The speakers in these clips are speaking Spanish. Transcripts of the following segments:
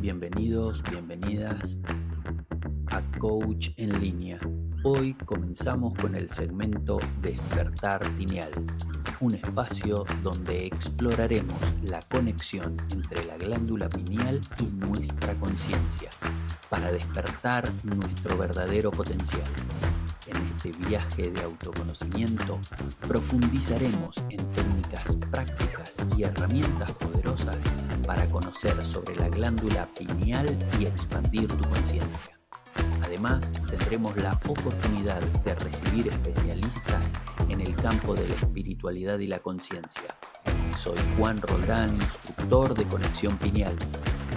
Bienvenidos, bienvenidas a Coach en Línea. Hoy comenzamos con el segmento Despertar Pineal, un espacio donde exploraremos la conexión entre la glándula pineal y nuestra conciencia para despertar nuestro verdadero potencial. En este viaje de autoconocimiento profundizaremos en técnicas prácticas y herramientas poderosas para conocer sobre la glándula pineal y expandir tu conciencia. Además, tendremos la oportunidad de recibir especialistas en el campo de la espiritualidad y la conciencia. Soy Juan Roldán, instructor de Conexión Pineal.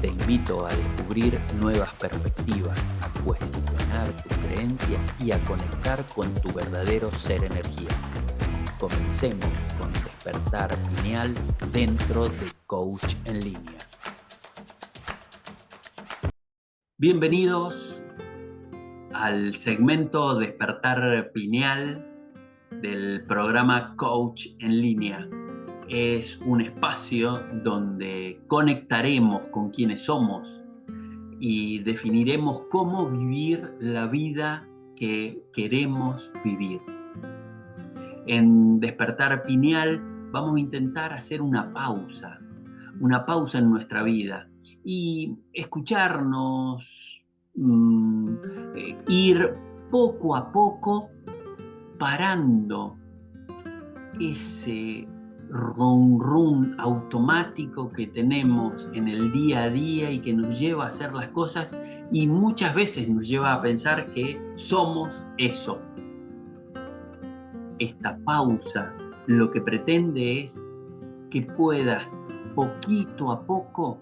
Te invito a descubrir nuevas perspectivas, a cuestionar tus creencias y a conectar con tu verdadero ser energía. Comencemos con Despertar Pineal dentro de Coach en Línea. Bienvenidos al segmento Despertar Pineal del programa Coach en Línea. Es un espacio donde conectaremos con quienes somos y definiremos cómo vivir la vida que queremos vivir. En Despertar Pineal vamos a intentar hacer una pausa en nuestra vida y escucharnos, ir poco a poco parando ese rum automático que tenemos en el día a día y que nos lleva a hacer las cosas y muchas veces nos lleva a pensar que somos eso. Esta pausa lo que pretende es que puedas poquito a poco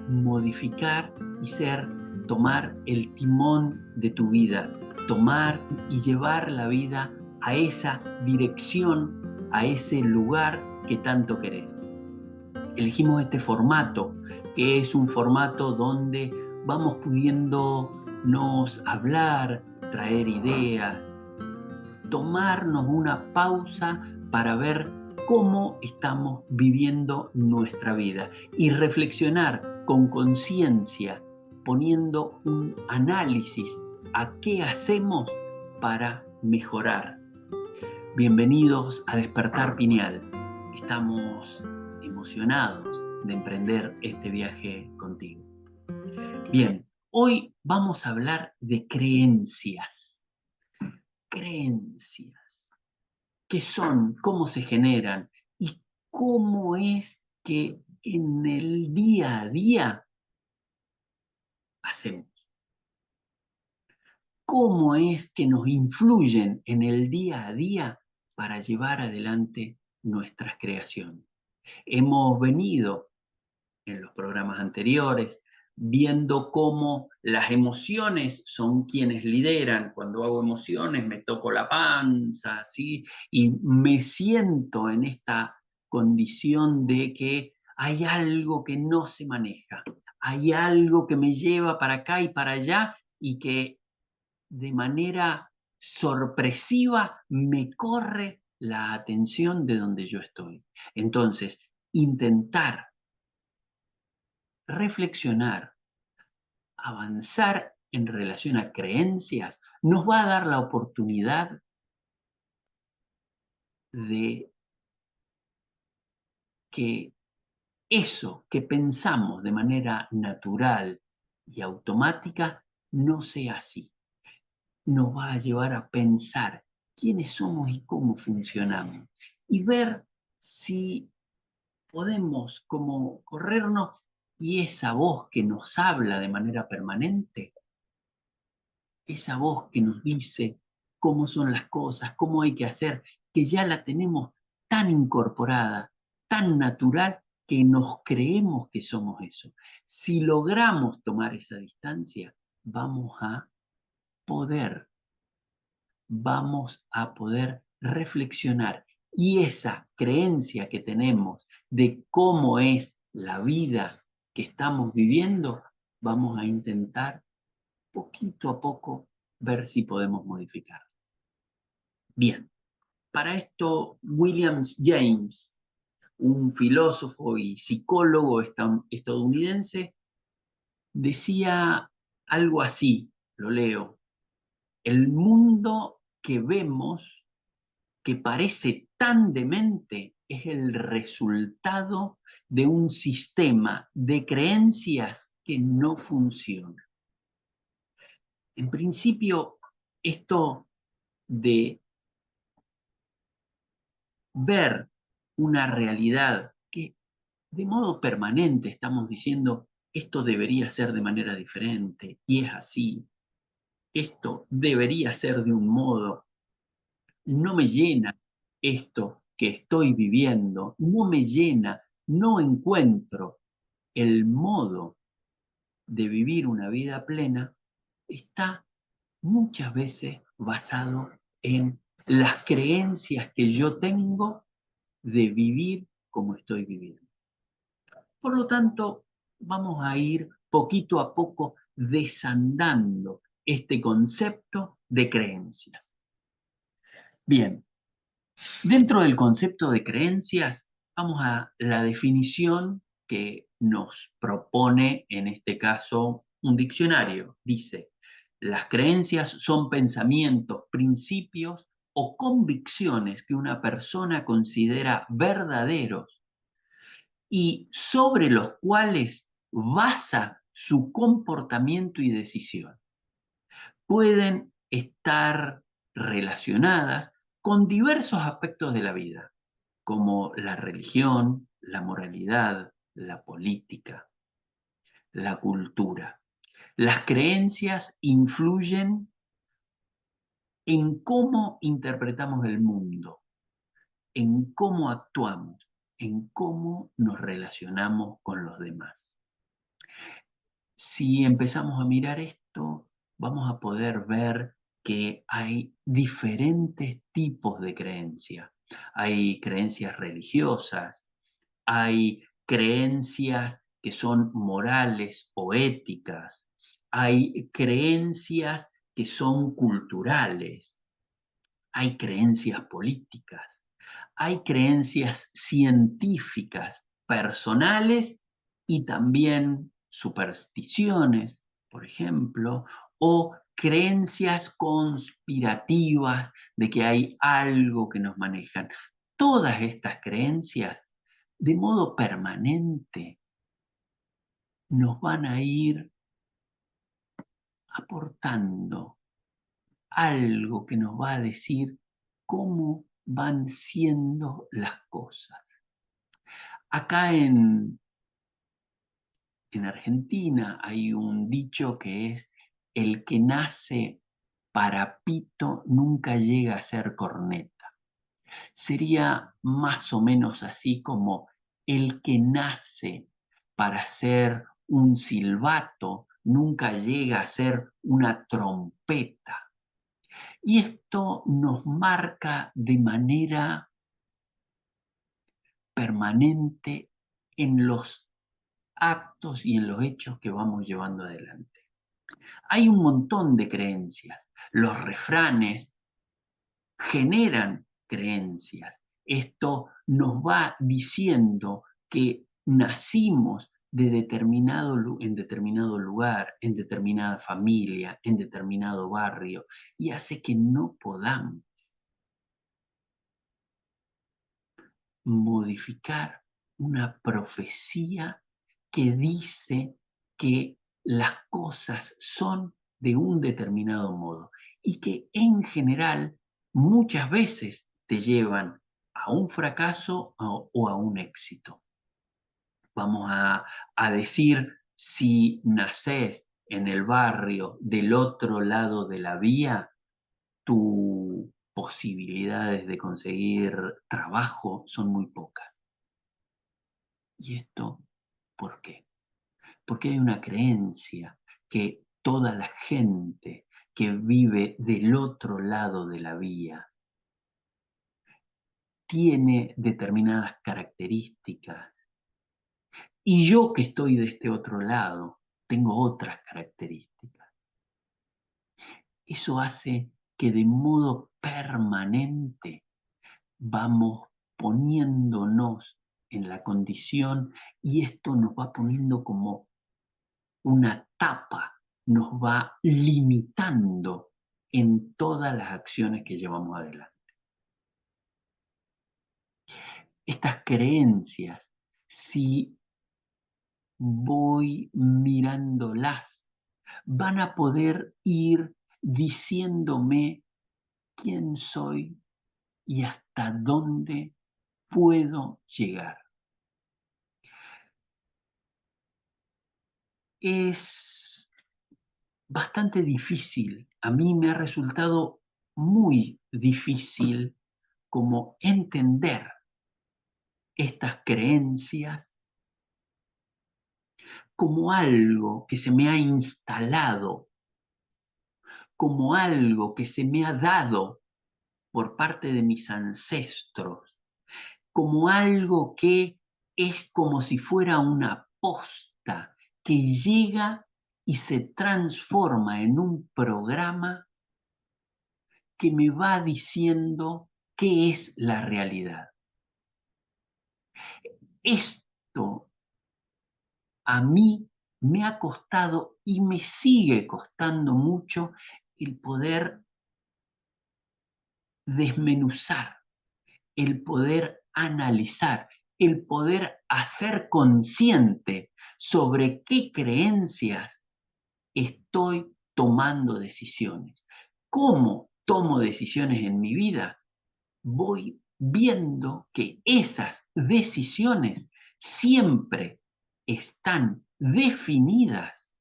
modificar y tomar el timón de tu vida, tomar y llevar la vida a esa dirección, a ese lugar que tanto querés. Elegimos este formato, que es un formato donde vamos pudiéndonos hablar, traer ideas, tomarnos una pausa para ver cómo estamos viviendo nuestra vida y reflexionar con conciencia, poniendo un análisis a qué hacemos para mejorar. Bienvenidos a Despertar Pineal. Estamos emocionados de emprender este viaje contigo. Bien, hoy vamos a hablar de creencias. Creencias. ¿Qué son? ¿Cómo se generan? ¿Y cómo es que en el día a día hacemos? ¿Cómo es que nos influyen en el día a día para llevar adelante nuestras creaciones? Hemos venido en los programas anteriores viendo cómo las emociones son quienes lideran. Cuando hago emociones me toco la panza, ¿sí? Y me siento en esta condición de que hay algo que no se maneja, hay algo que me lleva para acá y para allá y que de manera sorpresiva me corre la atención de donde yo estoy. Entonces, intentar reflexionar, avanzar en relación a creencias, nos va a dar la oportunidad de que eso que pensamos de manera natural y automática no sea así. Nos va a llevar a pensar quiénes somos y cómo funcionamos y ver si podemos como corrernos y esa voz que nos habla de manera permanente, esa voz que nos dice cómo son las cosas, cómo hay que hacer, que ya la tenemos tan incorporada, tan natural, que nos creemos que somos eso. Si logramos tomar esa distancia, poder, vamos a poder reflexionar. Y esa creencia que tenemos de cómo es la vida que estamos viviendo, vamos a intentar poquito a poco ver si podemos modificar. Bien, para esto William James, un filósofo y psicólogo estadounidense, Decía algo así, lo leo: el mundo que vemos, que parece tan demente, es el resultado de un sistema de creencias que no funciona. En principio, esto de ver una realidad que de modo permanente estamos diciendo, esto debería ser de manera diferente, y es así, esto debería ser de un modo, no me llena esto que estoy viviendo, no me llena, no encuentro el modo de vivir una vida plena, está muchas veces basado en las creencias que yo tengo de vivir como estoy viviendo. Por lo tanto, vamos a ir poquito a poco desandando este concepto de creencias. Bien, dentro del concepto de creencias, vamos a la definición que nos propone, en este caso, un diccionario. Dice: las creencias son pensamientos, principios o convicciones que una persona considera verdaderos y sobre los cuales basa su comportamiento y decisión. Pueden estar relacionadas con diversos aspectos de la vida, como la religión, la moralidad, la política, la cultura. Las creencias influyen en cómo interpretamos el mundo, en cómo actuamos, en cómo nos relacionamos con los demás. Si empezamos a mirar esto, vamos a poder ver que hay diferentes tipos de creencias. Hay creencias religiosas, hay creencias que son morales o éticas, hay creencias que son culturales, hay creencias políticas, hay creencias científicas, personales y también supersticiones, por ejemplo, o creencias conspirativas de que hay algo que nos manejan. Todas estas creencias, de modo permanente, nos van a ir aportando algo que nos va a decir cómo van siendo las cosas. Acá en Argentina hay un dicho que es: el que nace para pito nunca llega a ser corneta. Sería más o menos así como: el que nace para ser un silbato nunca llega a ser una trompeta. Y esto nos marca de manera permanente en los actos y en los hechos que vamos llevando adelante. Hay un montón de creencias. Los refranes generan creencias. Esto nos va diciendo que nacimos en determinado lugar, en determinada familia, en determinado barrio, y hace que no podamos modificar una profecía que dice que las cosas son de un determinado modo y que en general muchas veces te llevan a un fracaso o a un éxito. Vamos a decir, si nacés en el barrio del otro lado de la vía, tus posibilidades de conseguir trabajo son muy pocas. ¿Y esto por qué? Porque hay una creencia que toda la gente que vive del otro lado de la vía tiene determinadas características y yo, que estoy de este otro lado, tengo otras características. Eso hace que de modo permanente vamos poniéndonos en la condición, y esto nos va poniendo como una tapa nos va limitando en todas las acciones que llevamos adelante. Estas creencias, si voy mirándolas, van a poder ir diciéndome quién soy y hasta dónde puedo llegar. Es bastante difícil, a mí me ha resultado muy difícil como entender estas creencias como algo que se me ha instalado, como algo que se me ha dado por parte de mis ancestros, como algo que es como si fuera una posta que llega y se transforma en un programa que me va diciendo qué es la realidad. Esto a mí me ha costado y me sigue costando mucho el poder desmenuzar, el poder analizar, el poder hacer consciente sobre qué creencias estoy tomando decisiones. ¿Cómo tomo decisiones en mi vida? Voy viendo que esas decisiones siempre están definidas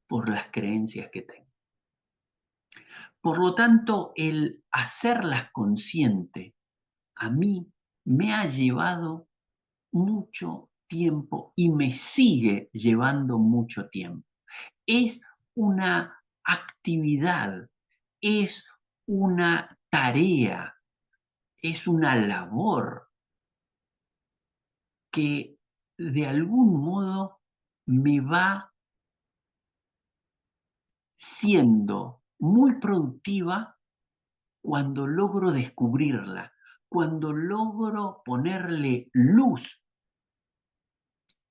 por las creencias que tengo. Por lo tanto, el hacerlas consciente a mí me ha llevado mucho tiempo y me sigue llevando mucho tiempo. Es una actividad, es una tarea, es una labor que de algún modo me va siendo muy productiva cuando logro descubrirla, cuando logro ponerle luz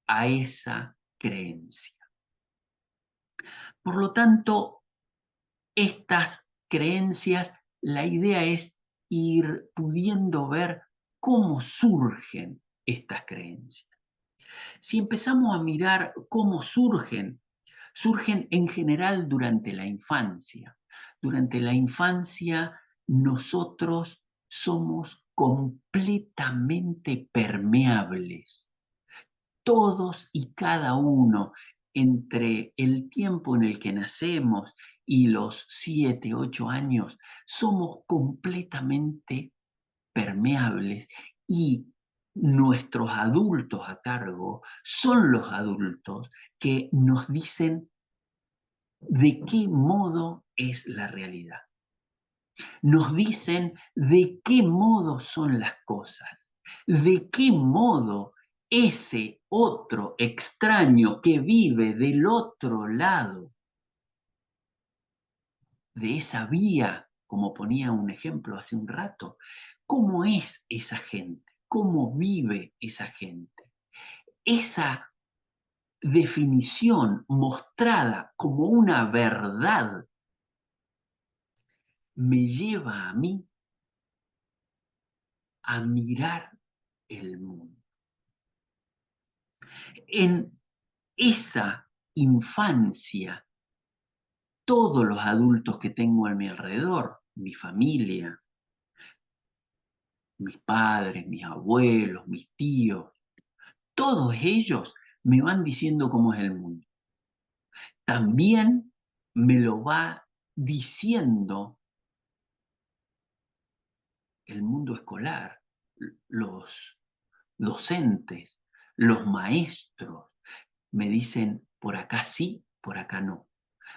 a esa creencia. Por lo tanto, estas creencias, la idea es ir pudiendo ver cómo surgen estas creencias. Si empezamos a mirar cómo surgen, surgen en general durante la infancia. Durante la infancia nosotros somos completamente permeables. Todos y cada uno, entre el tiempo en el que nacemos y los 7, 8 años, somos completamente permeables y nuestros adultos a cargo son los adultos que nos dicen de qué modo es la realidad. Nos dicen de qué modo son las cosas, de qué modo ese otro extraño que vive del otro lado de esa vía, como ponía un ejemplo hace un rato, cómo es esa gente, cómo vive esa gente. Esa definición mostrada como una verdad me lleva a mí a mirar el mundo. En esa infancia, todos los adultos que tengo a mi alrededor, mi familia, mis padres, mis abuelos, mis tíos, todos ellos me van diciendo cómo es el mundo. También me lo va diciendo el mundo escolar, los docentes, los maestros. Me dicen, por acá sí, por acá no.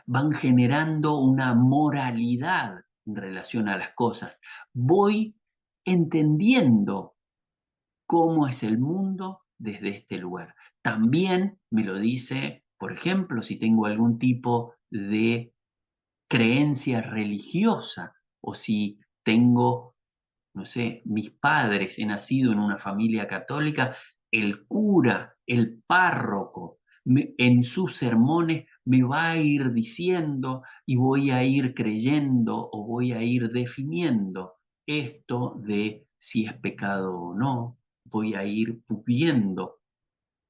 Van generando una moralidad en relación a las cosas. Voy entendiendo cómo es el mundo desde este lugar. También me lo dice, por ejemplo, si tengo algún tipo de creencia religiosa o si tengo, no sé, mis padres, he nacido en una familia católica, el cura, el párroco, en sus sermones me va a ir diciendo y voy a ir creyendo o voy a ir definiendo esto de si es pecado o no, voy a ir pudiendo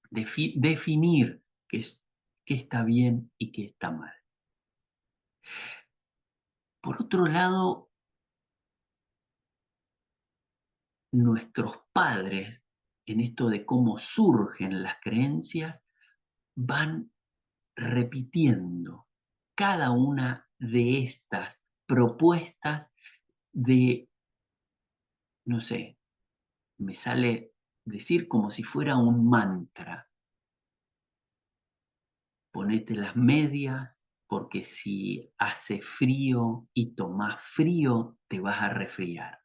definir qué está bien y qué está mal. Por otro lado, nuestros padres, en esto de cómo surgen las creencias, van repitiendo cada una de estas propuestas de, no sé, me sale decir como si fuera un mantra. Ponete las medias porque si hace frío y tomás frío, te vas a resfriar.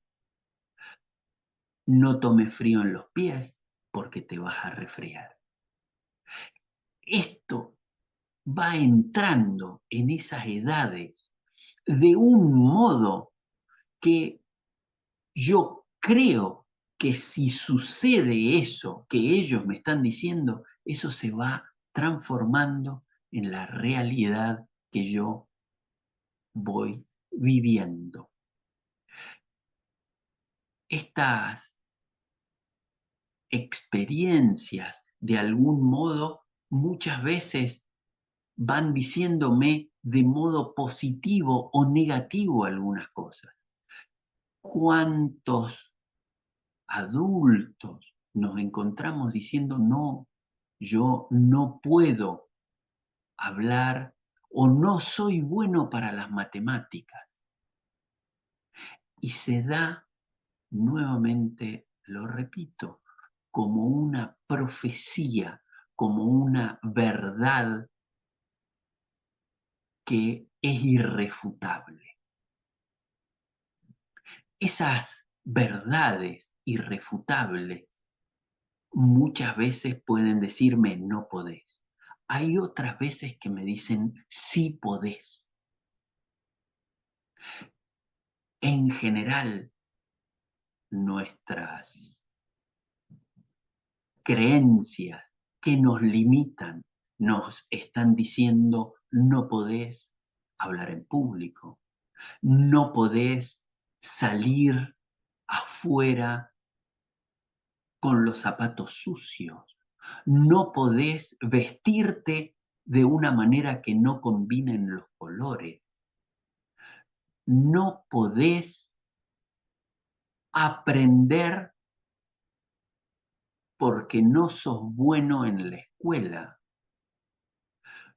No tomes frío en los pies porque te vas a resfriar. Esto va entrando en esas edades de un modo que yo creo que si sucede eso que ellos me están diciendo, eso se va transformando en la realidad que yo voy viviendo. Estas experiencias, de algún modo, muchas veces van diciéndome de modo positivo o negativo algunas cosas. ¿Cuántos adultos nos encontramos diciendo, no, yo no puedo hablar o no soy bueno para las matemáticas? Y se da, nuevamente lo repito, como una profecía, como una verdad que es irrefutable. Esas verdades irrefutables muchas veces pueden decirme no podés. Hay otras veces que me dicen sí podés. En general, nuestras creencias que nos limitan nos están diciendo no podés hablar en público, no podés salir afuera con los zapatos sucios, no podés vestirte de una manera que no combinen los colores, no podés aprender porque no sos bueno en la escuela,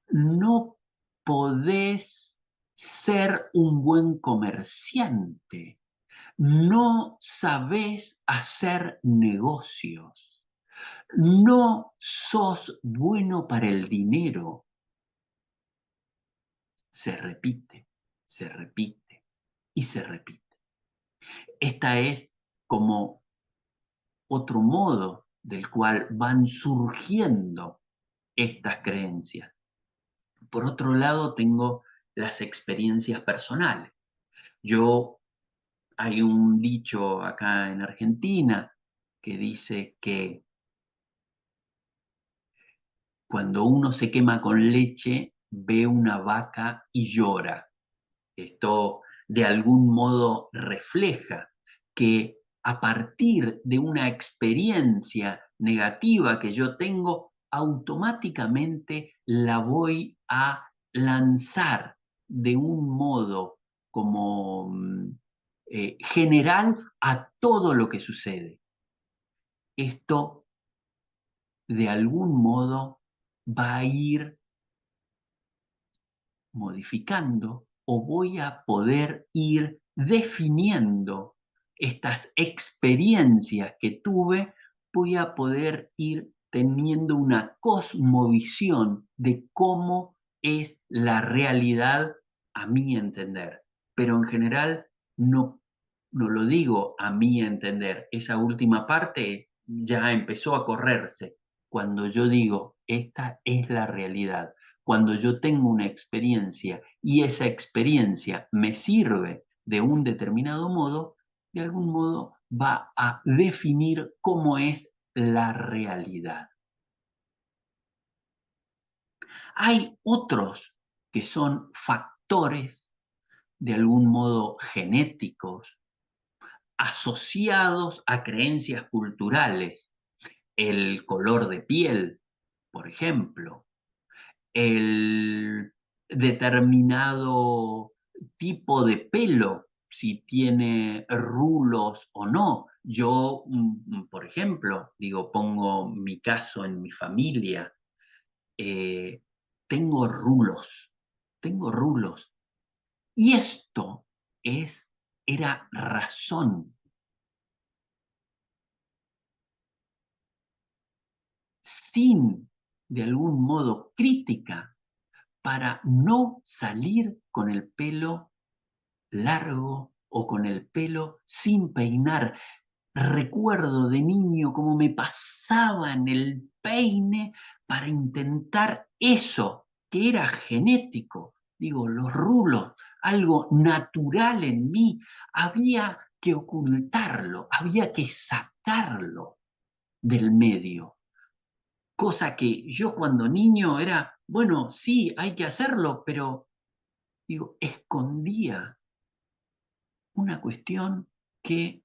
no podés ser un buen comerciante, no sabés hacer negocios, no sos bueno para el dinero. Se repite, se repite y se repite. Esta es como otro modo del cual van surgiendo estas creencias. Por otro lado, tengo las experiencias personales. Hay un dicho acá en Argentina que dice que cuando uno se quema con leche, ve una vaca y llora. Esto de algún modo refleja que a partir de una experiencia negativa que yo tengo, automáticamente la voy a lanzar de un modo como general a todo lo que sucede. Esto de algún modo va a ir modificando o voy a poder ir definiendo estas experiencias que tuve, voy a poder ir teniendo una cosmovisión de cómo es la realidad a mi entender. Pero en general no lo digo a mi entender. Esa última parte ya empezó a correrse cuando yo digo, esta es la realidad. Cuando yo tengo una experiencia y esa experiencia me sirve de un determinado modo, de algún modo va a definir cómo es la realidad. Hay otros que son factores de algún modo genéticos asociados a creencias culturales. El color de piel, por ejemplo, el determinado tipo de pelo, si tiene rulos o no. Yo, por ejemplo, digo, pongo mi caso en mi familia, eh, tengo rulos, tengo rulos. Y esto era razón sin, de algún modo, crítica para no salir con el pelo largo o con el pelo sin peinar. Recuerdo de niño cómo me pasaban el peine para intentar eso, que era genético, digo, los rulos, algo natural en mí, había que ocultarlo, había que sacarlo del medio. Cosa que yo cuando niño era, bueno, sí, hay que hacerlo, pero digo, escondía una cuestión que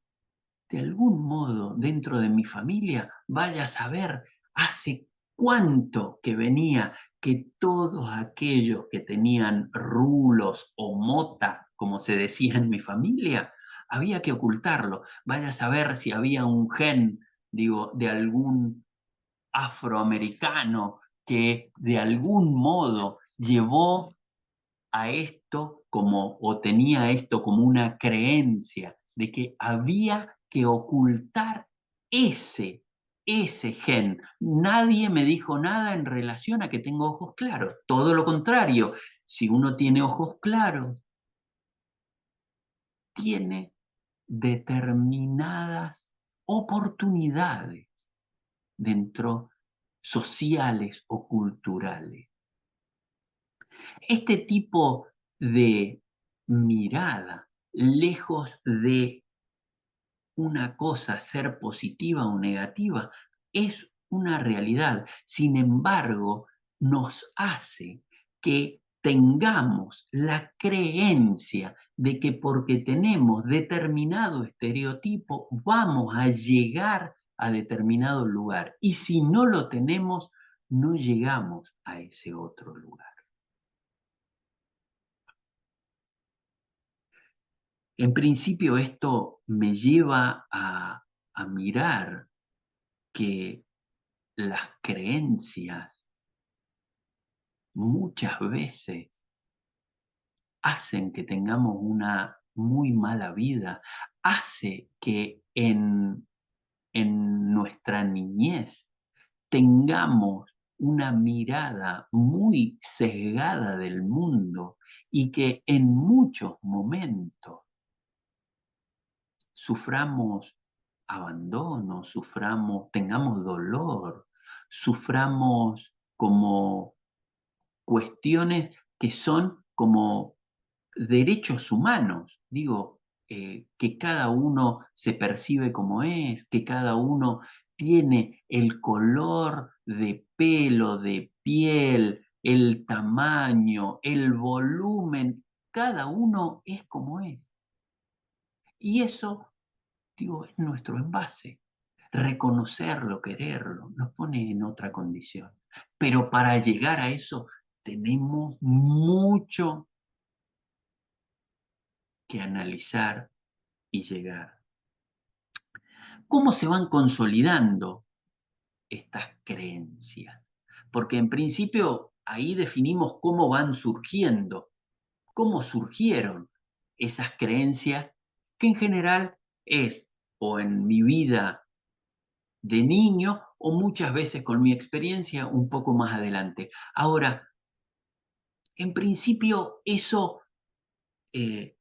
de algún modo dentro de mi familia, vaya a saber hace cuánto que venía que todos aquellos que tenían rulos o mota, como se decía en mi familia, había que ocultarlo. Vaya a saber si había un gen, digo, de algún afroamericano que de algún modo llevó a esto como, o tenía esto como una creencia de que había que ocultar ese, ese gen. Nadie me dijo nada en relación a que tengo ojos claros. Todo lo contrario, si uno tiene ojos claros, tiene determinadas oportunidades dentro sociales o culturales. Este tipo de mirada, lejos de una cosa ser positiva o negativa, es una realidad. Sin embargo, nos hace que tengamos la creencia de que porque tenemos determinado estereotipo vamos a llegar a determinado lugar. Y si no lo tenemos, no llegamos a ese otro lugar. En principio esto me lleva a mirar que las creencias muchas veces hacen que tengamos una muy mala vida, hace que en nuestra niñez tengamos una mirada muy sesgada del mundo y que en muchos momentos suframos abandono, suframos, tengamos dolor, suframos como cuestiones que son como derechos humanos. Digo, que cada uno se percibe como es, que cada uno tiene el color de pelo, de piel, el tamaño, el volumen, cada uno es como es. Y eso, digo, es nuestro envase. Reconocerlo, quererlo, nos pone en otra condición. Pero para llegar a eso tenemos mucho que analizar y llegar. ¿Cómo se van consolidando estas creencias? Porque en principio ahí definimos cómo van surgiendo, cómo surgieron esas creencias que en general es o en mi vida de niño o muchas veces con mi experiencia un poco más adelante. Ahora, en principio eso eh,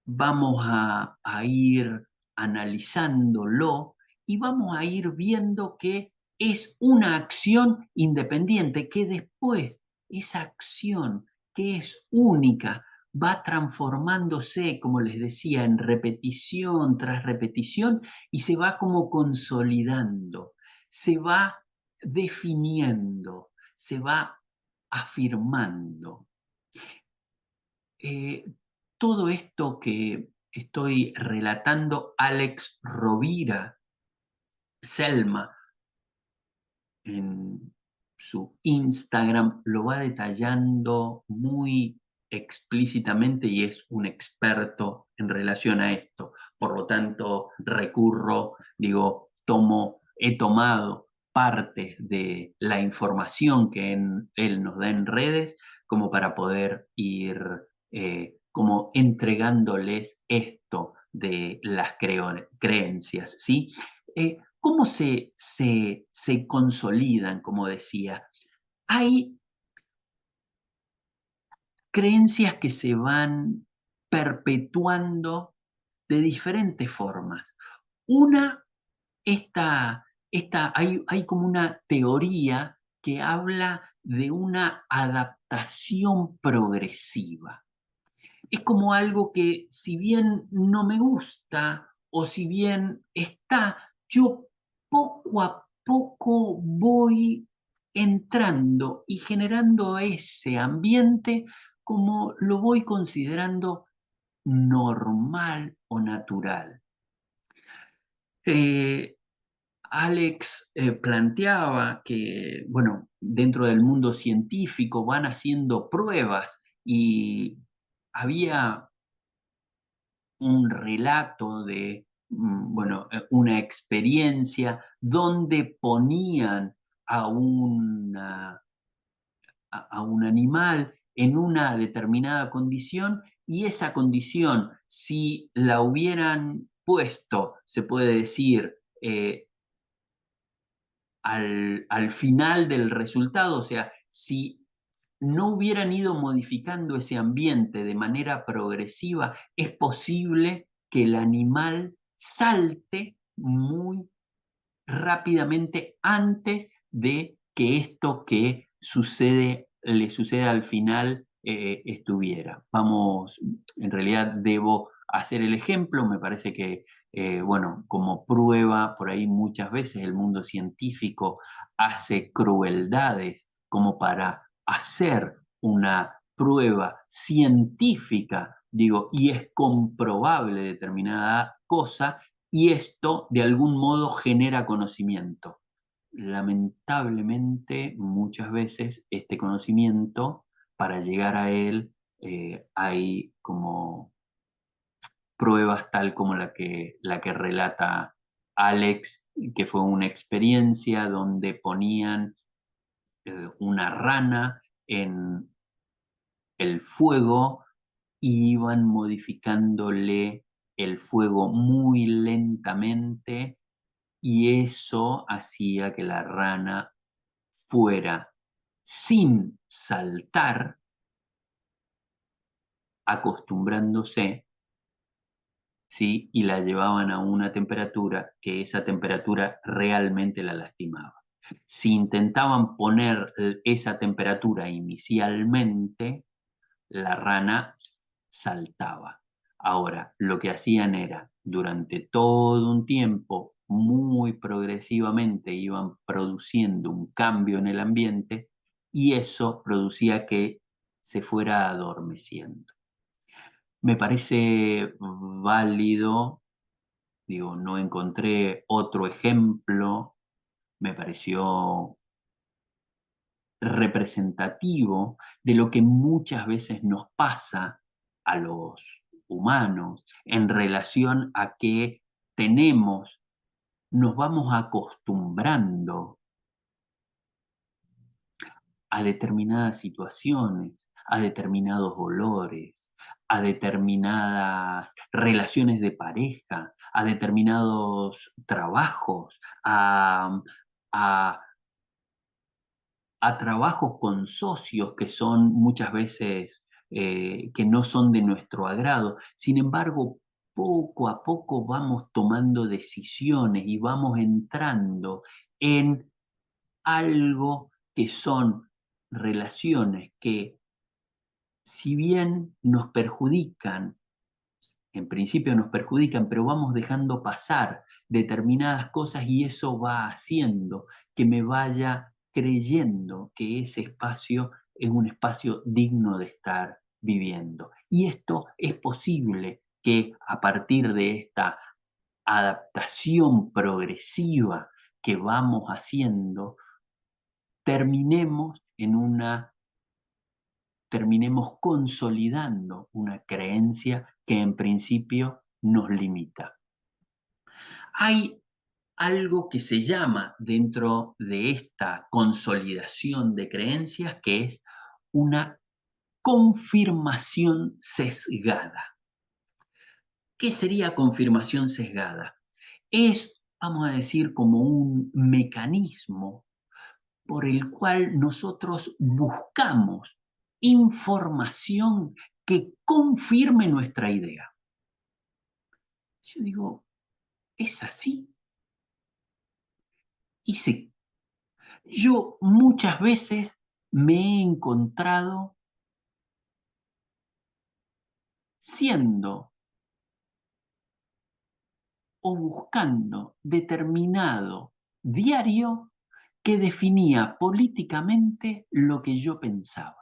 vamos a ir analizándolo y vamos a ir viendo que es una acción independiente, que después esa acción que es única va transformándose, como les decía, en repetición tras repetición y se va como consolidando, se va definiendo, se va afirmando. Eh, Todo esto que estoy relatando, Alex Rovira Selma, en su Instagram, lo va detallando muy explícitamente y es un experto en relación a esto. Por lo tanto, he tomado parte de la información que él nos da en redes como para poder ir como entregándoles esto de las creencias, ¿sí? ¿Cómo se consolidan, como decía? Hay creencias que se van perpetuando de diferentes formas. Una, hay como una teoría que habla de una adaptación progresiva. Es como algo que si bien no me gusta o si bien está, yo poco a poco voy entrando y generando ese ambiente como lo voy considerando normal o natural. Eh, Alex planteaba que, bueno, dentro del mundo científico van haciendo pruebas y había un relato de, bueno, una experiencia donde ponían a, a un animal en una determinada condición y esa condición, si la hubieran puesto, se puede decir, al final del resultado, o sea, si no hubieran ido modificando ese ambiente de manera progresiva, es posible que el animal salte muy rápidamente antes de que esto que le sucede al final estuviera. Vamos, en realidad debo hacer el ejemplo, me parece que, bueno, como prueba, por ahí muchas veces el mundo científico hace crueldades como para hacer una prueba científica, digo, y es comprobable determinada cosa, y esto de algún modo genera conocimiento. Lamentablemente, muchas veces este conocimiento, para llegar a él, hay como pruebas tal como la que relata Alex, que fue una experiencia donde ponían una rana en el fuego y iban modificándole el fuego muy lentamente y eso hacía que la rana fuera sin saltar, acostumbrándose, ¿sí? Y la llevaban a una temperatura que esa temperatura realmente la lastimaba. Si intentaban poner esa temperatura inicialmente, la rana saltaba. Ahora, lo que hacían era, durante todo un tiempo, muy progresivamente iban produciendo un cambio en el ambiente y eso producía que se fuera adormeciendo. Me parece válido, digo, no encontré otro ejemplo, me pareció representativo de lo que muchas veces nos pasa a los humanos en relación a que nos vamos acostumbrando a determinadas situaciones, a determinados olores, a determinadas relaciones de pareja, a determinados trabajos, a a trabajos con socios que son muchas veces que no son de nuestro agrado. Sin embargo, poco a poco vamos tomando decisiones y vamos entrando en algo que son relaciones que, si bien nos perjudican, en principio nos perjudican, pero vamos dejando pasar determinadas cosas y eso va haciendo que me vaya creyendo que ese espacio es un espacio digno de estar viviendo. Y esto es posible que a partir de esta adaptación progresiva que vamos haciendo, terminemos terminemos consolidando una creencia que en principio nos limita. Hay algo que se llama dentro de esta consolidación de creencias que es una confirmación sesgada. ¿Qué sería confirmación sesgada? Es, vamos a decir, como un mecanismo por el cual nosotros buscamos información que confirme nuestra idea. Yo digo, ¿es así? Y sí, yo muchas veces me he encontrado siendo o buscando determinado diario que definía políticamente lo que yo pensaba.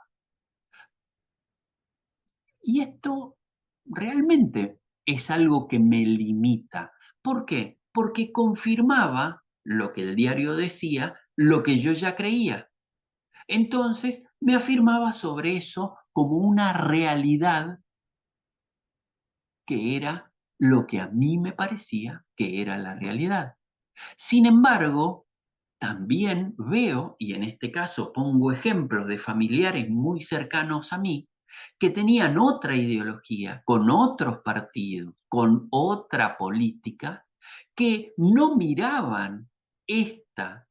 Y esto realmente es algo que me limita. ¿Por qué? Porque confirmaba lo que el diario decía, lo que yo ya creía. Entonces me afirmaba sobre eso como una realidad que era lo que a mí me parecía que era la realidad. Sin embargo, también veo, y en este caso pongo ejemplos de familiares muy cercanos a mí, que tenían otra ideología, con otros partidos, con otra política, que no miraban esta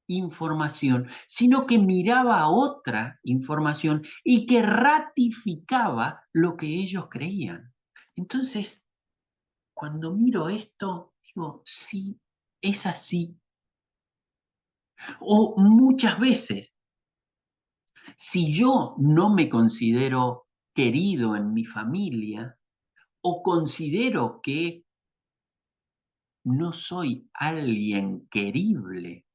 información, sino que miraba otra información y que ratificaba lo que ellos creían. Entonces, cuando miro esto, digo, sí, es así. O muchas veces, si yo no me considero querido en mi familia o considero que no soy alguien querible,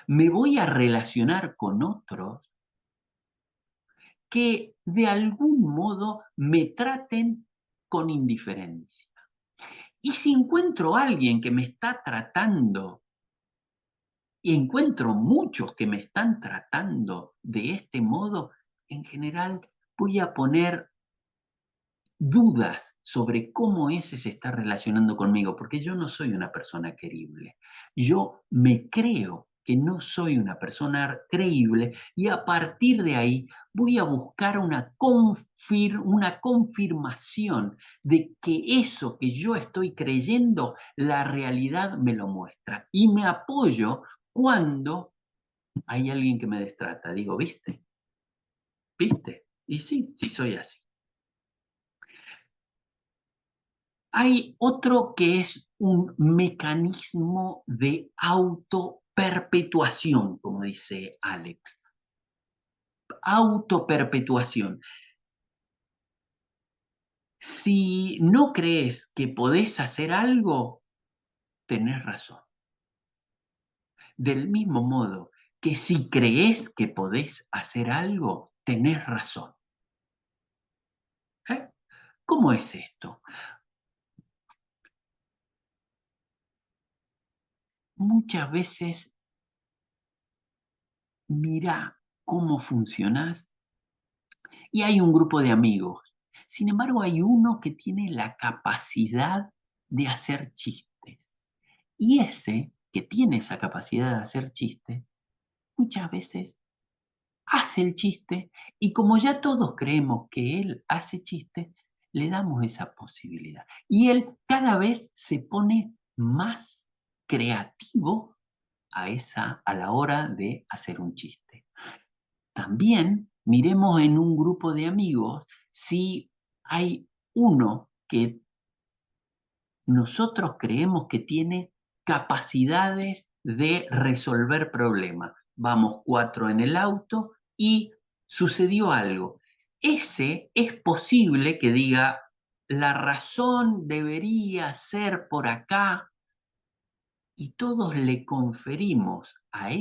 me voy a relacionar con otros que de algún modo me traten con indiferencia. Y si encuentro a alguien que me está tratando, y encuentro muchos que me están tratando de este modo, en general voy a poner dudas sobre cómo ese se está relacionando conmigo, porque yo no soy una persona querible. Yo me creo que no soy una persona creíble y a partir de ahí voy a buscar una confirmación de que eso que yo estoy creyendo, la realidad me lo muestra. Y me apoyo cuando hay alguien que me destrata. Digo, ¿viste? ¿Viste? Y sí, sí soy así. Hay otro que es un mecanismo de autoperpetuación, como dice Alex. Autoperpetuación. Si no crees que podés hacer algo, tenés razón. Del mismo modo que si crees que podés hacer algo, tenés razón. ¿Eh? ¿Cómo es esto? Muchas veces mira cómo funcionás y hay un grupo de amigos. Sin embargo, hay uno que tiene la capacidad de hacer chistes. Y ese que tiene esa capacidad de hacer chistes, muchas veces hace el chiste y como ya todos creemos que él hace chistes, le damos esa posibilidad. Y él cada vez se pone más creativo a la hora de hacer un chiste. También miremos en un grupo de amigos si hay uno que nosotros creemos que tiene capacidades de resolver problemas. Vamos 4 en el auto y sucedió algo. Ese es posible que diga, la razón debería ser por acá, y todos le conferimos a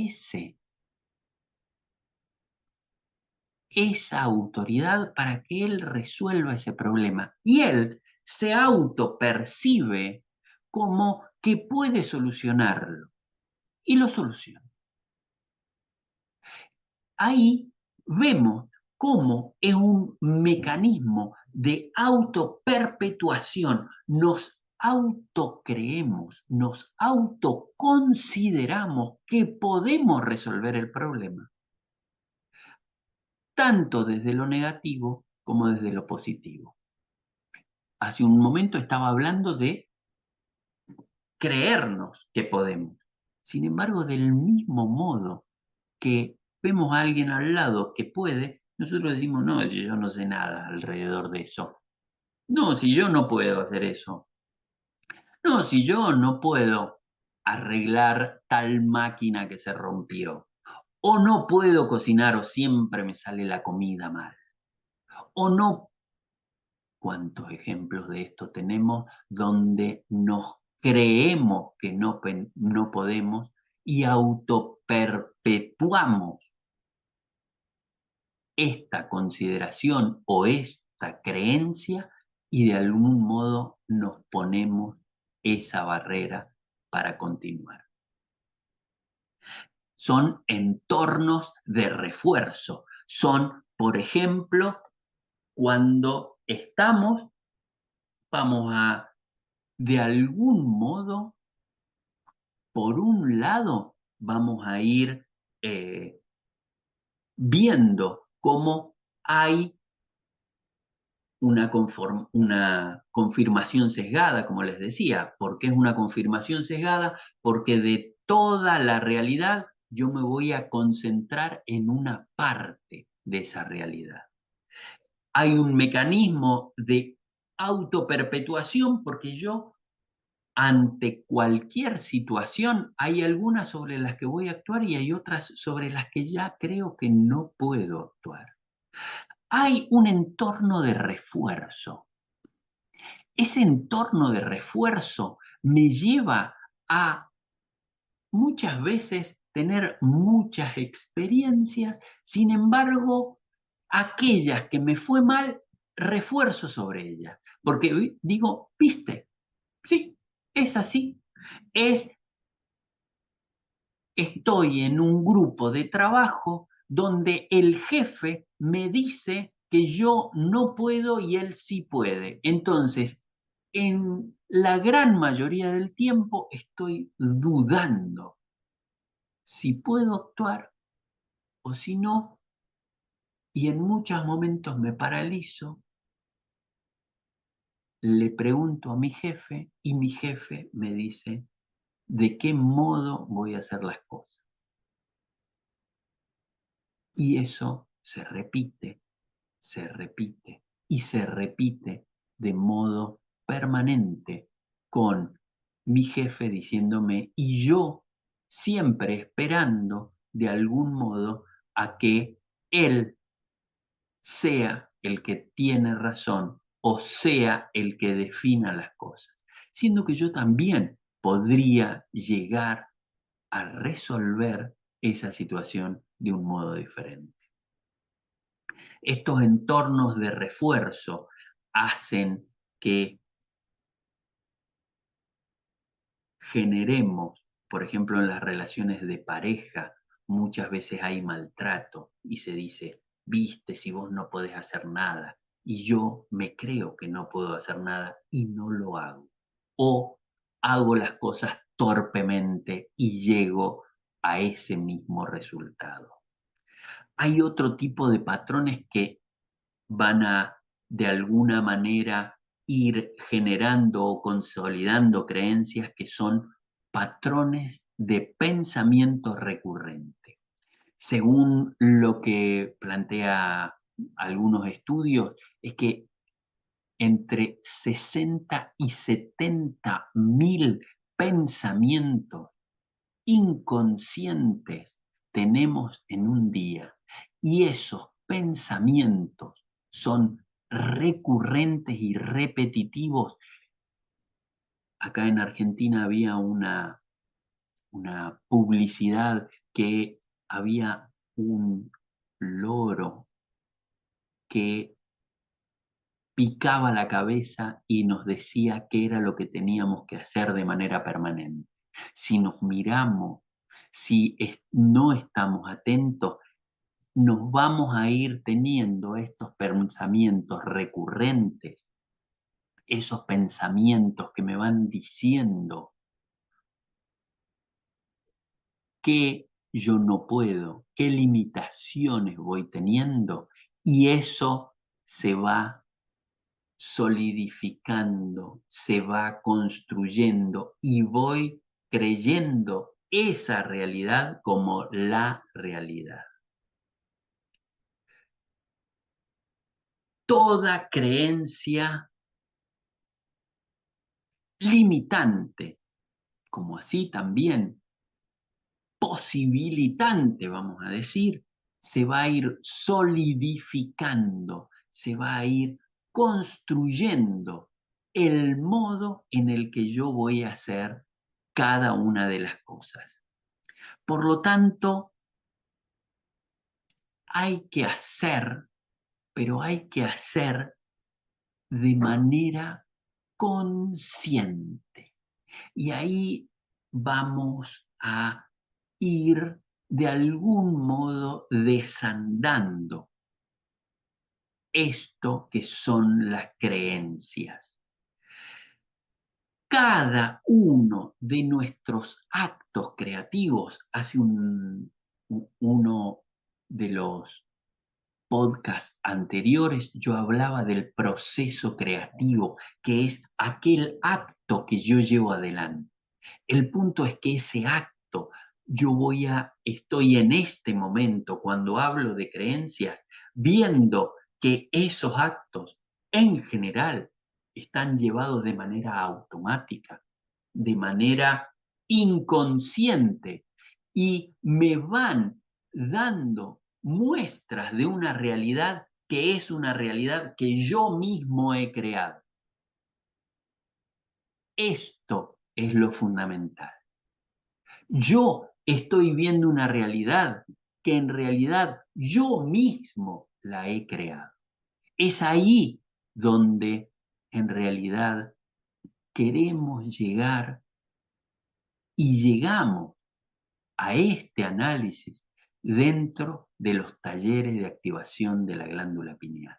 esa autoridad para que él resuelva ese problema. Y él se autopercibe como que puede solucionarlo y lo soluciona. Ahí vemos cómo es un mecanismo de autoperpetuación. Nos autocreemos, nos autoconsideramos que podemos resolver el problema, tanto desde lo negativo como desde lo positivo. Hace un momento estaba hablando de creernos que podemos. Sin embargo, del mismo modo que vemos a alguien al lado que puede, nosotros decimos, no, yo no sé nada alrededor de eso. No, si yo no puedo hacer eso. No, si yo no puedo arreglar tal máquina que se rompió. O no puedo cocinar o siempre me sale la comida mal. O no. ¿Cuántos ejemplos de esto tenemos donde nos creemos que no podemos y autoperpetuamos esta consideración o esta creencia y de algún modo nos ponemos esa barrera para continuar? Son entornos de refuerzo. Son, por ejemplo, cuando vamos a, de algún modo, por un lado, vamos a ir viendo cómo hay una confirmación sesgada, como les decía. ¿Por qué es una confirmación sesgada? Porque de toda la realidad yo me voy a concentrar en una parte de esa realidad. Hay un mecanismo de autoperpetuación porque yo, ante cualquier situación, hay algunas sobre las que voy a actuar y hay otras sobre las que ya creo que no puedo actuar. Hay un entorno de refuerzo. Ese entorno de refuerzo me lleva a muchas veces tener muchas experiencias, sin embargo, aquellas que me fue mal, refuerzo sobre ellas. Porque digo, viste, sí, es así. Estoy en un grupo de trabajo donde el jefe me dice que yo no puedo y él sí puede. Entonces, en la gran mayoría del tiempo estoy dudando si puedo actuar o si no, y en muchos momentos me paralizo, le pregunto a mi jefe y mi jefe me dice de qué modo voy a hacer las cosas. Y eso se repite y se repite de modo permanente con mi jefe diciéndome y yo siempre esperando de algún modo a que él sea el que tiene razón o sea el que defina las cosas, siendo que yo también podría llegar a resolver esa situación de un modo diferente. Estos entornos de refuerzo hacen que generemos, por ejemplo, en las relaciones de pareja, muchas veces hay maltrato y se dice, viste, si vos no podés hacer nada, y yo me creo que no puedo hacer nada y no lo hago. O hago las cosas torpemente y llego a ese mismo resultado. Hay otro tipo de patrones que van a, de alguna manera, ir generando o consolidando creencias que son patrones de pensamiento recurrente. Según lo que plantea algunos estudios, es que entre 60 y 70 mil pensamientos inconscientes tenemos en un día. Y esos pensamientos son recurrentes y repetitivos. Acá en Argentina había una publicidad que había un loro que picaba la cabeza y nos decía qué era lo que teníamos que hacer de manera permanente. Si nos miramos, si no estamos atentos, nos vamos a ir teniendo estos pensamientos recurrentes, esos pensamientos que me van diciendo que yo no puedo, qué limitaciones voy teniendo, y eso se va solidificando, se va construyendo y voy creyendo esa realidad como la realidad. Toda creencia limitante, como así también posibilitante, vamos a decir, se va a ir solidificando, se va a ir construyendo el modo en el que yo voy a hacer cada una de las cosas. Por lo tanto, hay que hacer, pero hay que hacer de manera consciente. Y ahí vamos a ir de algún modo desandando esto que son las creencias. Cada uno de nuestros actos creativos, hace uno de los podcasts anteriores yo hablaba del proceso creativo, que es aquel acto que yo llevo adelante. El punto es que ese acto, estoy en este momento, cuando hablo de creencias, viendo que esos actos en general están llevados de manera automática, de manera inconsciente, y me van dando muestras de una realidad que es una realidad que yo mismo he creado. Esto es lo fundamental. Yo estoy viendo una realidad que en realidad yo mismo la he creado. Es ahí donde en realidad queremos llegar y llegamos a este análisis dentro de los talleres de activación de la glándula pineal.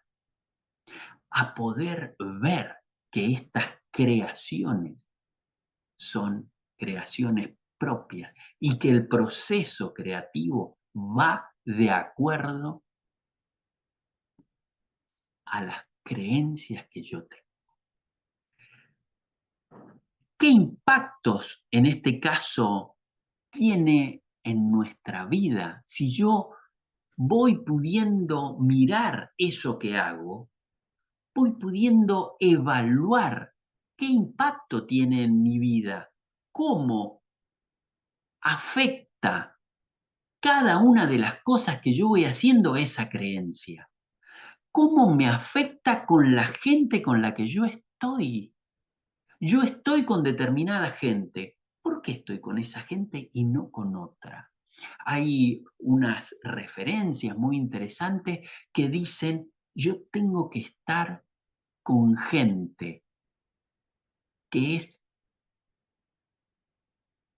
A poder ver que estas creaciones son creaciones propias y que el proceso creativo va de acuerdo a las creencias que yo tengo. ¿Qué impactos en este caso tiene en nuestra vida si yo voy pudiendo mirar eso que hago, voy pudiendo evaluar qué impacto tiene en mi vida, cómo afecta cada una de las cosas que yo voy haciendo esa creencia? ¿Cómo me afecta con la gente con la que yo estoy? Yo estoy con determinada gente. ¿Por qué estoy con esa gente y no con otra? Hay unas referencias muy interesantes que dicen, yo tengo que estar con gente que es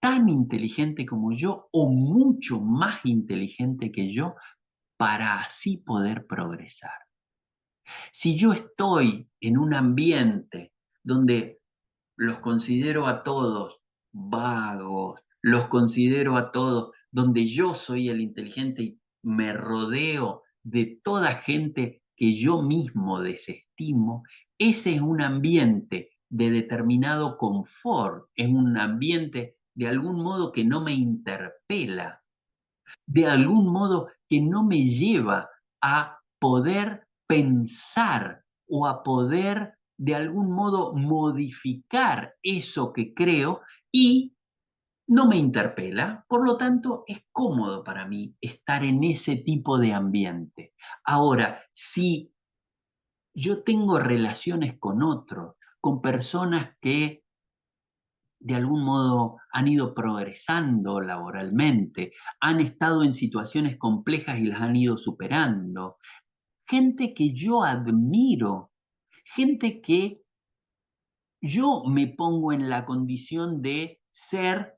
tan inteligente como yo o mucho más inteligente que yo para así poder progresar. Si yo estoy en un ambiente donde los considero a todos vagos, los considero a todos donde yo soy el inteligente y me rodeo de toda gente que yo mismo desestimo, ese es un ambiente de determinado confort, es un ambiente de algún modo que no me interpela, de algún modo que no me lleva a poder pensar o a poder de algún modo modificar eso que creo y no me interpela. Por lo tanto, es cómodo para mí estar en ese tipo de ambiente. Ahora, si yo tengo relaciones con otros, con personas que de algún modo han ido progresando laboralmente, han estado en situaciones complejas y las han ido superando. Gente que yo admiro, gente que yo me pongo en la condición de ser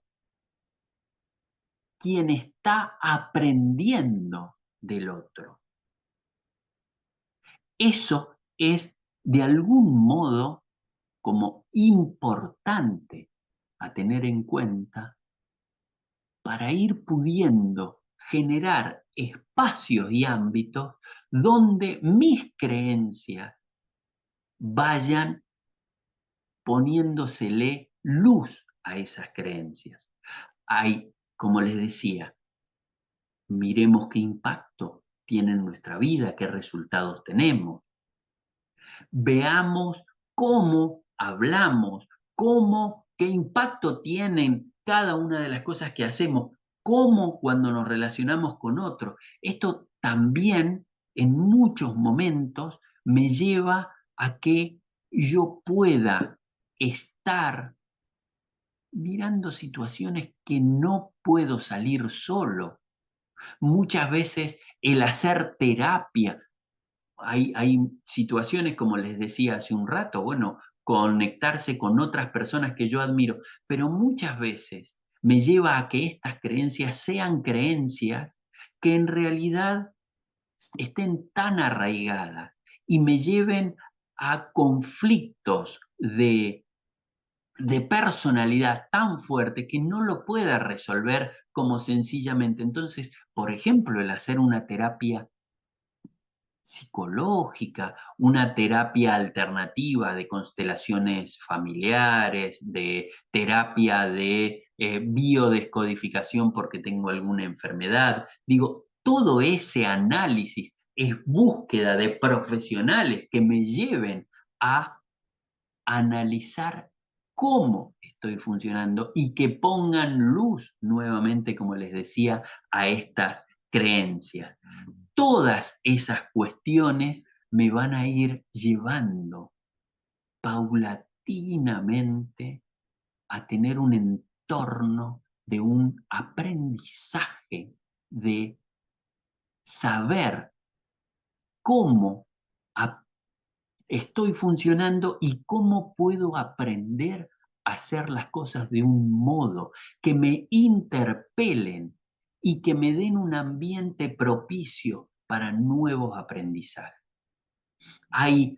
quien está aprendiendo del otro. Eso es de algún modo como importante a tener en cuenta para ir pudiendo generar espacios y ámbitos donde mis creencias vayan poniéndosele luz a esas creencias. Hay, como les decía, miremos qué impacto tiene en nuestra vida, qué resultados tenemos. Veamos cómo hablamos, qué impacto tienen cada una de las cosas que hacemos, cómo cuando nos relacionamos con otros. Esto también en muchos momentos me lleva a que yo pueda estar mirando situaciones que no puedo salir solo. Muchas veces el hacer terapia, hay situaciones, como les decía hace un rato, bueno, conectarse con otras personas que yo admiro, pero muchas veces me lleva a que estas creencias sean creencias que en realidad estén tan arraigadas y me lleven a conflictos de personalidad tan fuerte que no lo pueda resolver como sencillamente. Entonces, por ejemplo, el hacer una terapia psicológica, una terapia alternativa de constelaciones familiares, de terapia de biodescodificación porque tengo alguna enfermedad. Digo, todo ese análisis es búsqueda de profesionales que me lleven a analizar cómo estoy funcionando y que pongan luz nuevamente, como les decía, a estas creencias. Todas esas cuestiones me van a ir llevando paulatinamente a tener un entorno de un aprendizaje, de saber cómo estoy funcionando y cómo puedo aprender a hacer las cosas de un modo que me interpelen y que me den un ambiente propicio para nuevos aprendizajes. Hay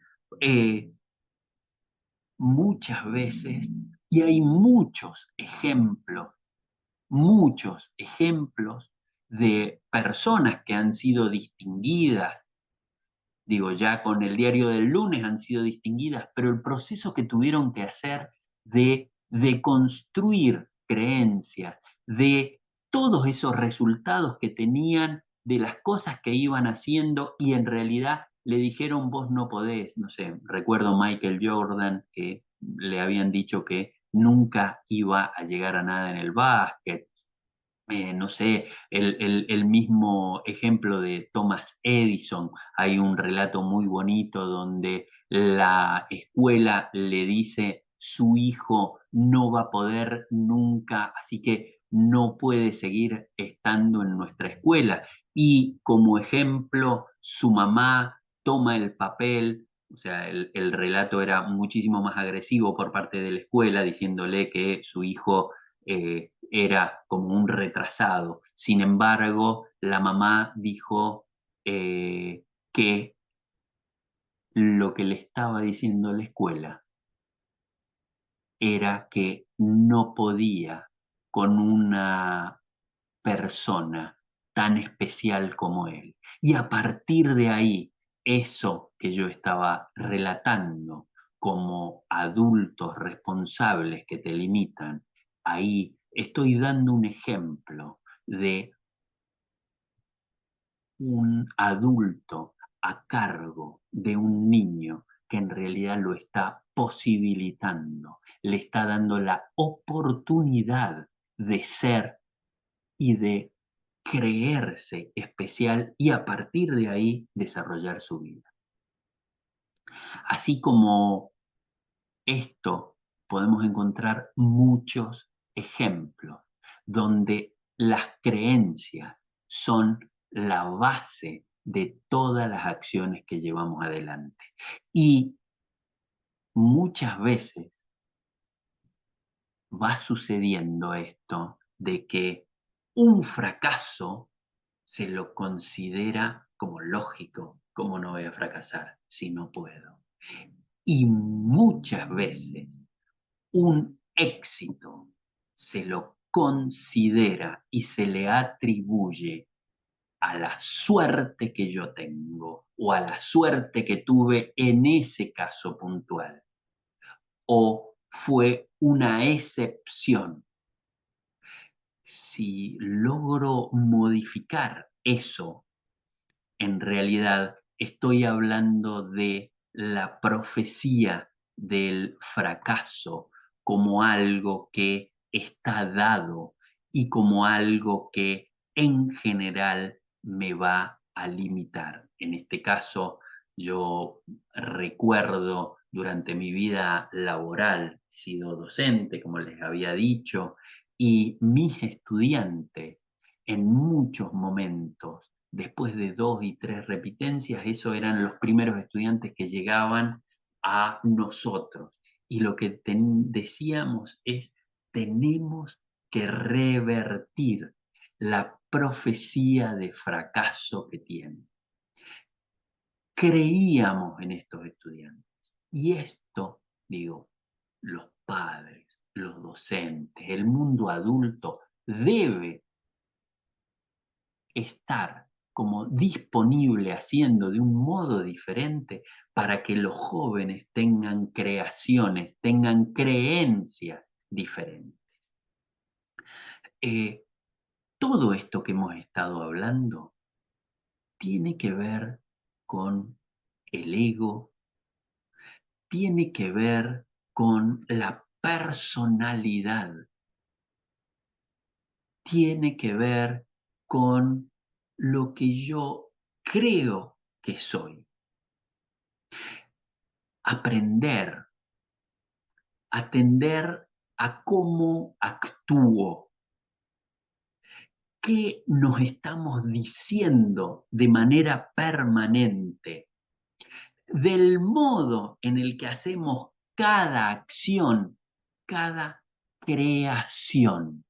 muchas veces y hay muchos ejemplos de personas que han sido distinguidas, digo, ya con el diario del lunes han sido distinguidas, pero el proceso que tuvieron que hacer de construir creencias, de todos esos resultados que tenían, de las cosas que iban haciendo y en realidad le dijeron vos no podés, no sé, recuerdo Michael Jordan que le habían dicho que nunca iba a llegar a nada en el básquet, no sé, el mismo ejemplo de Thomas Edison. Hay un relato muy bonito donde la escuela le dice su hijo no va a poder nunca, así que no puede seguir estando en nuestra escuela. Y como ejemplo, su mamá toma el papel. O sea, el relato era muchísimo más agresivo por parte de la escuela, diciéndole que su hijo era como un retrasado. Sin embargo, la mamá dijo que lo que le estaba diciendo la escuela era que no podía con una persona tan especial como él. Y a partir de ahí, eso que yo estaba relatando como adultos responsables que te limitan, ahí estoy dando un ejemplo de un adulto a cargo de un niño que en realidad lo está posibilitando, le está dando la oportunidad de ser y de creerse especial y a partir de ahí desarrollar su vida. Así como esto podemos encontrar muchos ejemplos donde las creencias son la base de todas las acciones que llevamos adelante. Y muchas veces va sucediendo esto de que un fracaso se lo considera como lógico. ¿Cómo no voy a fracasar si no puedo? Y muchas veces un éxito se lo considera y se le atribuye a la suerte que yo tengo o a la suerte que tuve en ese caso puntual, o fue una excepción. Si logro modificar eso, en realidad estoy hablando de la profecía del fracaso como algo que está dado y como algo que en general me va a limitar. En este caso, yo recuerdo durante mi vida laboral, he sido docente, como les había dicho, y mis estudiantes en muchos momentos, después de 2 y 3 repitencias, esos eran los primeros estudiantes que llegaban a nosotros. Y lo que decíamos es, tenemos que revertir la profecía de fracaso que tienen. Creíamos en estos estudiantes. Y esto, digo, los padres, los docentes, el mundo adulto debe estar como disponible haciendo de un modo diferente para que los jóvenes tengan creaciones, tengan creencias diferentes. Todo esto que hemos estado hablando tiene que ver con el ego, tiene que ver con la personalidad, tiene que ver con lo que yo creo que soy. Aprender, atender a cómo actúo, qué nos estamos diciendo de manera permanente, del modo en el que hacemos cada acción, cada creación.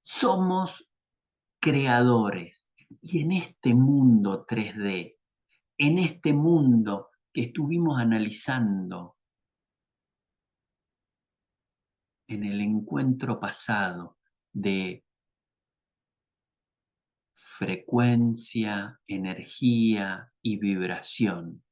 Somos creadores y en este mundo 3D, en este mundo que estuvimos analizando en el encuentro pasado de frecuencia, energía y vibración,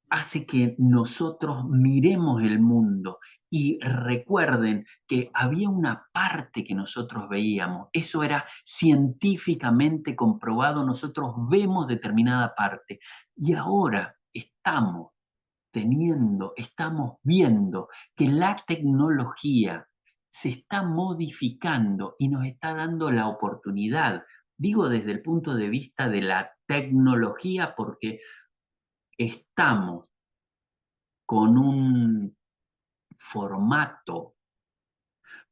hace que nosotros miremos el mundo y recuerden que había una parte que nosotros veíamos, eso era científicamente comprobado, nosotros vemos determinada parte y ahora estamos viendo que la tecnología se está modificando y nos está dando la oportunidad. Digo desde el punto de vista de la tecnología porque estamos con un formato,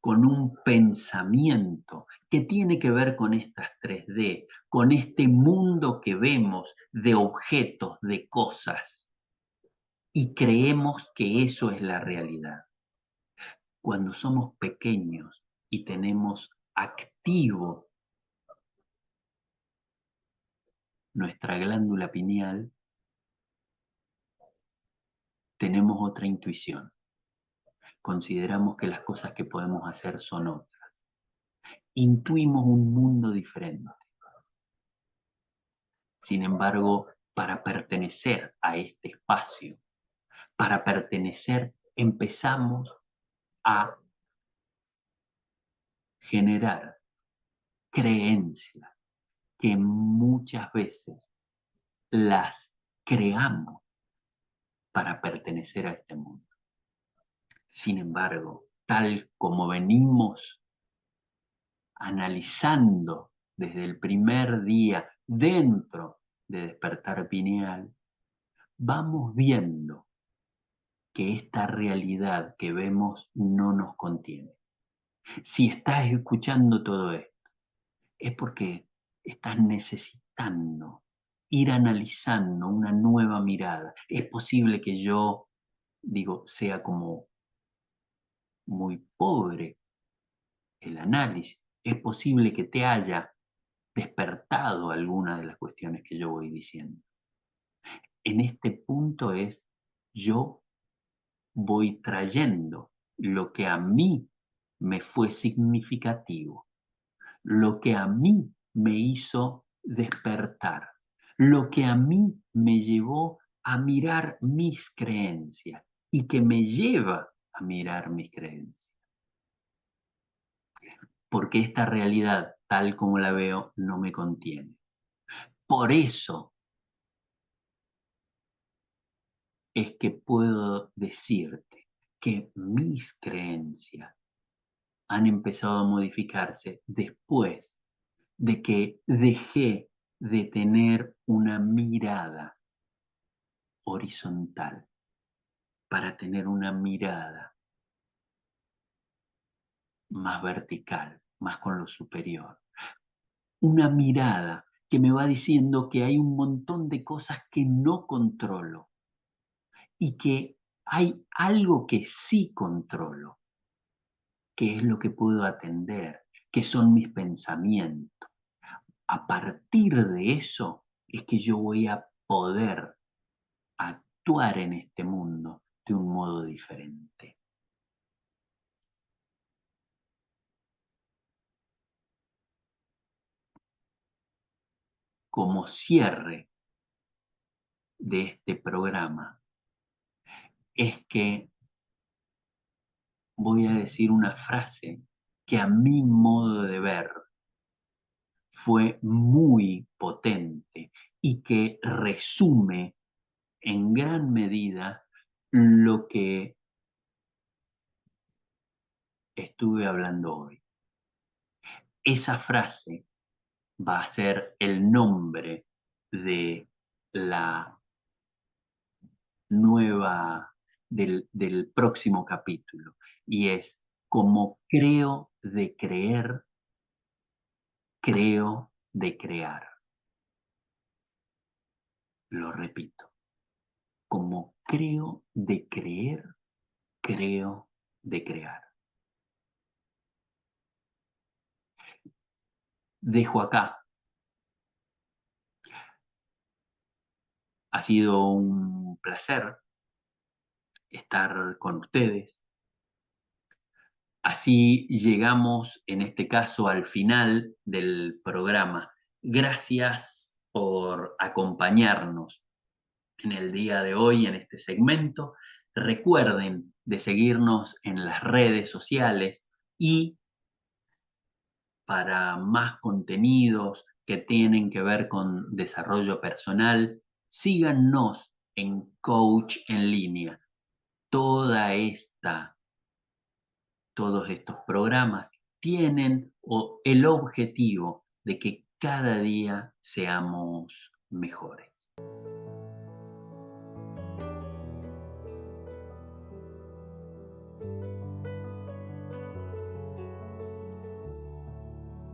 con un pensamiento que tiene que ver con estas 3D, con este mundo que vemos de objetos, de cosas, y creemos que eso es la realidad. Cuando somos pequeños y tenemos activo nuestra glándula pineal, tenemos otra intuición. Consideramos que las cosas que podemos hacer son otras. Intuimos un mundo diferente. Sin embargo, para pertenecer a este espacio, para pertenecer, empezamos a generar creencias que muchas veces las creamos para pertenecer a este mundo. Sin embargo, tal como venimos analizando desde el primer día dentro de Despertar Pineal, vamos viendo que esta realidad que vemos no nos contiene. Si estás escuchando todo esto, es porque estás necesitando ir analizando una nueva mirada. Es posible que yo, digo, sea como muy pobre el análisis. Es posible que te haya despertado alguna de las cuestiones que yo voy diciendo. En este punto es, yo voy trayendo lo que a mí me fue significativo, lo que a mí me hizo despertar, lo que a mí me llevó a mirar mis creencias y que me lleva a mirar mis creencias. Porque esta realidad, tal como la veo, no me contiene. Por eso es que puedo decirte que mis creencias han empezado a modificarse después de que dejé de tener una mirada horizontal para tener una mirada más vertical, más con lo superior. Una mirada que me va diciendo que hay un montón de cosas que no controlo y que hay algo que sí controlo, que es lo que puedo atender, que son mis pensamientos. A partir de eso es que yo voy a poder actuar en este mundo de un modo diferente. Como cierre de este programa, es que voy a decir una frase que a mi modo de ver fue muy potente y que resume en gran medida lo que estuve hablando hoy. Esa frase va a ser el nombre de la nueva, del próximo capítulo, y es: como creo de creer, creo de crear. Lo repito, como creo de creer, creo de crear. Dejo acá. Ha sido un placer estar con ustedes. Así llegamos, en este caso, al final del programa. Gracias por acompañarnos en el día de hoy en este segmento. Recuerden de seguirnos en las redes sociales y para más contenidos que tienen que ver con desarrollo personal, síganos en Coach en Línea. Toda esta Todos estos programas tienen el objetivo de que cada día seamos mejores.